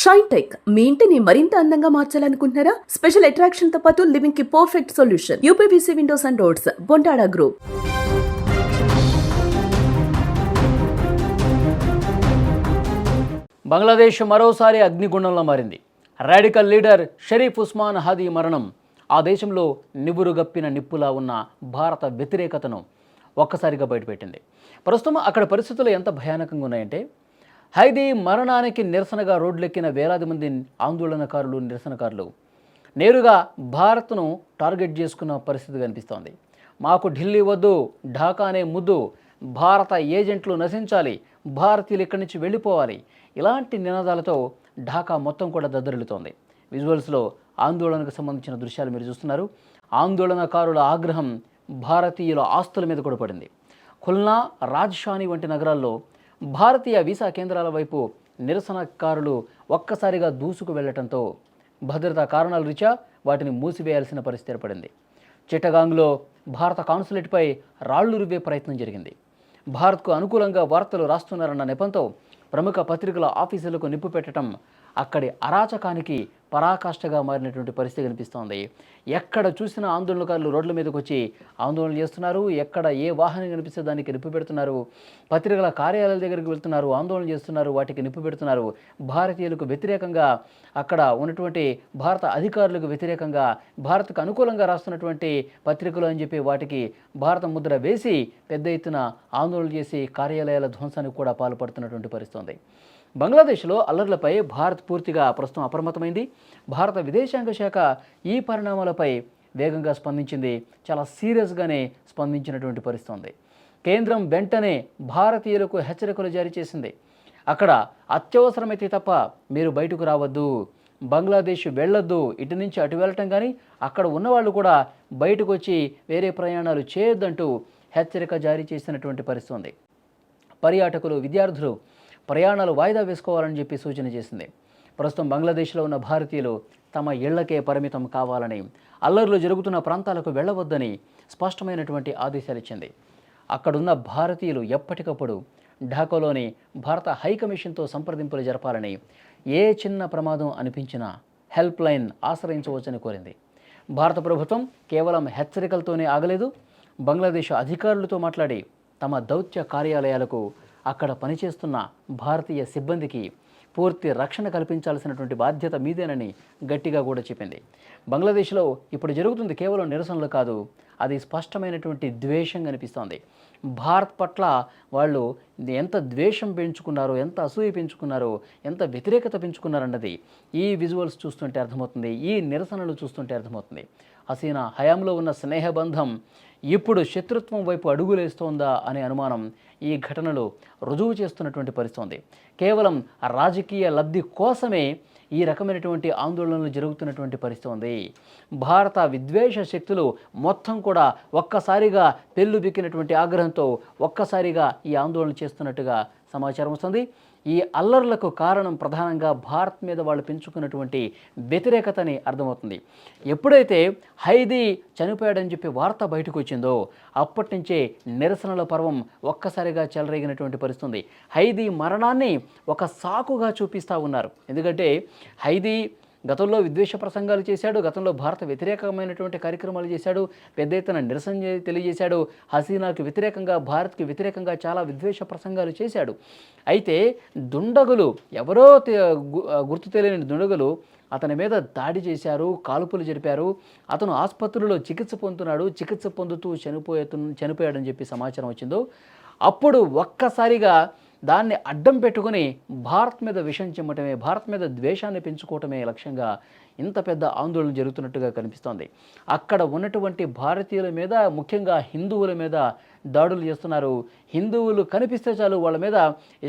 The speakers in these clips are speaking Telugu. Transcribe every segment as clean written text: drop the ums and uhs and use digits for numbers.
షైన్ టెక్ మీ ఇంటిని మరింత అందంగా మార్చాలనుకుంటున్నారా? స్పెషల్ అట్రాక్షన్ తో పాటు లివింగ్ కి perfect solution. UPVC windows and doors, Bontada group. Bangladesh మరోసారి అగ్నిగుండంలో మారింది. రాడికల్ లీడర్ షరీఫ్ ఉస్మాన్ హాదీ మరణం ఆ దేశంలో నివురుగప్పిన నిప్పులా ఉన్న భారత వ్యతిరేకతను ఒక్కసారిగా బయటపెట్టింది. ప్రస్తుతం అక్కడ పరిస్థితులు ఎంత భయానకంగా ఉన్నాయంటే, హైదీ మరణానికి నిరసనగా రోడ్లెక్కిన వేలాది మంది ఆందోళనకారులు, నిరసనకారులు నేరుగా భారత్ను టార్గెట్ చేసుకున్న పరిస్థితి కనిపిస్తోంది. మాకు ఢిల్లీ వద్దు, ఢాకానే ముద్దు, భారత ఏజెంట్లు నశించాలి, భారతీయులు ఇక్కడి నుంచి వెళ్ళిపోవాలి, ఇలాంటి నినాదాలతో ఢాకా మొత్తం కూడా దద్దరిల్లుతోంది. విజువల్స్లో ఆందోళనకు సంబంధించిన దృశ్యాలు మీరు చూస్తున్నారు. ఆందోళనకారుల ఆగ్రహం భారతీయుల ఆస్తుల మీద కూడా పడింది. ఖుల్నా, రాజ్షాని వంటి నగరాల్లో భారతీయ వీసా కేంద్రాల వైపు నిరసనకారులు ఒక్కసారిగా దూసుకు వెళ్లడంతో భద్రతా కారణాల రీత్యా వాటిని మూసివేయాల్సిన పరిస్థితి ఏర్పడింది. చిట్టగాంగ్లో భారత కాన్సులేట్పై రాళ్లు రువ్వే ప్రయత్నం జరిగింది. భారత్కు అనుకూలంగా వార్తలు రాస్తున్నారన్న నెపంతో ప్రముఖ పత్రికల ఆఫీసులకు నిప్పు పెట్టడం అక్కడి అరాచకానికి పరాకాష్ఠగా మారినటువంటి పరిస్థితి కనిపిస్తోంది. ఎక్కడ చూసినా ఆందోళనకారులు రోడ్ల మీదకి వచ్చి ఆందోళన చేస్తున్నారు. ఎక్కడ ఏ వాహనం కనిపిస్తే దానికి నిప్పు పెడుతున్నారు. పత్రికల కార్యాలయాల దగ్గరికి వెళ్తున్నారు, ఆందోళన చేస్తున్నారు, వాటికి నిప్పు పెడుతున్నారు. భారతీయులకు వ్యతిరేకంగా, అక్కడ ఉన్నటువంటి భారత అధికారులకు వ్యతిరేకంగా, భారత్కు అనుకూలంగా రాస్తున్నటువంటి పత్రికలు అని చెప్పి వాటికి భారత ముద్ర వేసి పెద్ద ఎత్తున ఆందోళన చేసి కార్యాలయాల ధ్వంసానికి కూడా పాల్పడుతున్నటువంటి పరిస్థితి. బంగ్లాదేశ్లో అల్లర్లపై భారత్ పూర్తిగా ప్రస్తుతం అప్రమత్తమైంది. భారత విదేశాంగ శాఖ ఈ పరిణామాలపై వేగంగా స్పందించింది. చాలా సీరియస్గానే స్పందించినటువంటి పరిస్థితి ఉంది. కేంద్రం వెంటనే భారతీయులకు హెచ్చరికలు జారీ చేసింది. అక్కడ అత్యవసరమైతే తప్ప మీరు బయటకు రావద్దు, బంగ్లాదేశ్ వెళ్ళొద్దు, ఇటు నుంచి అటు వెళ్ళటం కానీ అక్కడ ఉన్నవాళ్ళు కూడా బయటకు వచ్చి వేరే ప్రయాణాలు చేయొద్దంటూ హెచ్చరిక జారీ చేసినటువంటి పరిస్థితి ఉంది. పర్యాటకులు, విద్యార్థులు ప్రయాణాలు వాయిదా వేసుకోవాలని చెప్పి సూచన చేసింది. ప్రస్తుతం బంగ్లాదేశ్లో ఉన్న భారతీయులు తమ ఇళ్లకే పరిమితం కావాలని, అల్లర్లు జరుగుతున్న ప్రాంతాలకు వెళ్ళవద్దని స్పష్టమైనటువంటి ఆదేశాలు ఇచ్చింది. అక్కడున్న భారతీయులు ఎప్పటికప్పుడు ఢాకాలోని భారత హైకమిషన్తో సంప్రదింపులు జరపాలని, ఏ చిన్న ప్రమాదం అనిపించినా హెల్ప్ లైన్ ఆశ్రయించవచ్చని కోరింది. భారత ప్రభుత్వం కేవలం హెచ్చరికలతోనే ఆగలేదు. బంగ్లాదేశ్ అధికారులతో మాట్లాడి తమ దౌత్య కార్యాలయాలకు, అక్కడ పనిచేస్తున్న భారతీయ సిబ్బందికి పూర్తి రక్షణ కల్పించాల్సినటువంటి బాధ్యత మీదేనని గట్టిగా కూడా చెప్పింది. బంగ్లాదేశ్లో ఇప్పుడు జరుగుతుంది కేవలం నిరసనలు కాదు, అది స్పష్టమైనటువంటి ద్వేషం కనిపిస్తోంది. భారత్ పట్ల వాళ్ళు ఎంత ద్వేషం పెంచుకున్నారో, ఎంత అసూయ పెంచుకున్నారో, ఎంత వ్యతిరేకత పెంచుకున్నారన్నది ఈ విజువల్స్ చూస్తుంటే అర్థమవుతుంది, ఈ నిరసనలు చూస్తుంటే అర్థమవుతుంది. హసీనా హయాంలో ఉన్న స్నేహబంధం ఇప్పుడు శత్రుత్వం వైపు అడుగులేస్తోందా అనే అనుమానం ఈ ఘటనలో రుజువు చేస్తున్నటువంటి పరిస్థితి ఉంది. కేవలం రాజకీయ లబ్ధి కోసమే ఈ రకమైనటువంటి ఆందోళనలు జరుగుతున్నటువంటి పరిస్థితి ఉంది. భారత విద్వేష శక్తులు మొత్తం కూడా ఒక్కసారిగా పెళ్ళుబిక్కినటువంటి ఆగ్రహంతో ఒక్కసారిగా ఈ ఆందోళన చేస్తున్నట్టుగా సమాచారం వస్తుంది. ఈ అల్లర్లకు కారణం ప్రధానంగా భారత్ మీద వాళ్ళు పెంచుకున్నటువంటి వ్యతిరేకతని అర్థమవుతుంది. ఎప్పుడైతే హైదీ చనిపోయాడని చెప్పి వార్త బయటకు వచ్చిందో అప్పటి నుంచే నిరసనల పర్వం ఒక్కసారిగా చెలరేగినటువంటి పరిస్థితి. హైదీ మరణాన్ని ఒక సాకుగా చూపిస్తూ ఉన్నారు. ఎందుకంటే హైదీ గతంలో విద్వేష ప్రసంగాలు చేశాడు, గతంలో భారత వ్యతిరేకమైనటువంటి కార్యక్రమాలు చేశాడు, పెద్ద ఎత్తున నిరసన తెలియజేశాడు, హసీనాకు వ్యతిరేకంగా, భారత్కి వ్యతిరేకంగా చాలా విద్వేష ప్రసంగాలు చేశాడు. అయితే దుండగులు, ఎవరో గుర్తు తెలియని దుండగులు అతని మీద దాడి చేశారు, కాల్పులు జరిపారు. అతను ఆసుపత్రిలో చికిత్స పొందుతున్నాడు, చికిత్స పొందుతూ చనిపోయాడని చెప్పి సమాచారం వచ్చిందో అప్పుడు ఒక్కసారిగా దాన్ని అడ్డం పెట్టుకుని భారత్ మీద విషం చిమ్మటమే, భారత్ మీద ద్వేషాన్ని పెంచుకోవటమే లక్ష్యంగా ఇంత పెద్ద ఆందోళన జరుగుతున్నట్టుగా కనిపిస్తోంది. అక్కడ ఉన్నటువంటి భారతీయుల మీద, ముఖ్యంగా హిందువుల మీద దాడులు చేస్తున్నారు. హిందువులు కనిపిస్తే చాలు వాళ్ళ మీద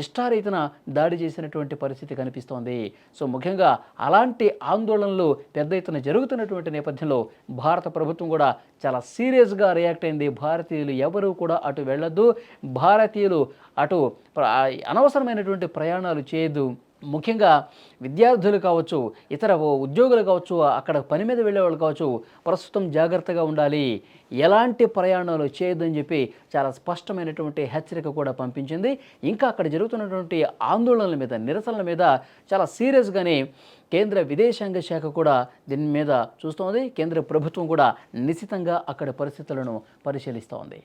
ఇష్టారీతన దాడి చేసినటువంటి పరిస్థితి కనిపిస్తోంది. సో ముఖ్యంగా అలాంటి ఆందోళనలు పెద్ద ఎత్తున జరుగుతున్నటువంటి నేపథ్యంలో భారత ప్రభుత్వం కూడా చాలా సీరియస్గా రియాక్ట్ అయింది. భారతీయులు ఎవరు కూడా అటు వెళ్ళొద్దు, భారతీయులు అటు అనవసరమైనటువంటి ప్రయాణాలు చేయొద్దు, ముఖ్యంగా విద్యార్థులు కావచ్చు, ఇతర ఉద్యోగులు కావచ్చు, అక్కడ పని మీద వెళ్ళేవాళ్ళు కావచ్చు, ప్రస్తుతం జాగ్రత్తగా ఉండాలి, ఎలాంటి ప్రయాణాలు చేయొద్దని చెప్పి చాలా స్పష్టమైనటువంటి హెచ్చరిక కూడా పంపించింది. ఇంకా అక్కడ జరుగుతున్నటువంటి ఆందోళనల మీద, నిరసనల మీద చాలా సీరియస్గానే కేంద్ర విదేశాంగ శాఖ కూడా దీని మీద చూస్తోంది. కేంద్ర ప్రభుత్వం కూడా నిశితంగా అక్కడ పరిస్థితులను పరిశీలిస్తోంది.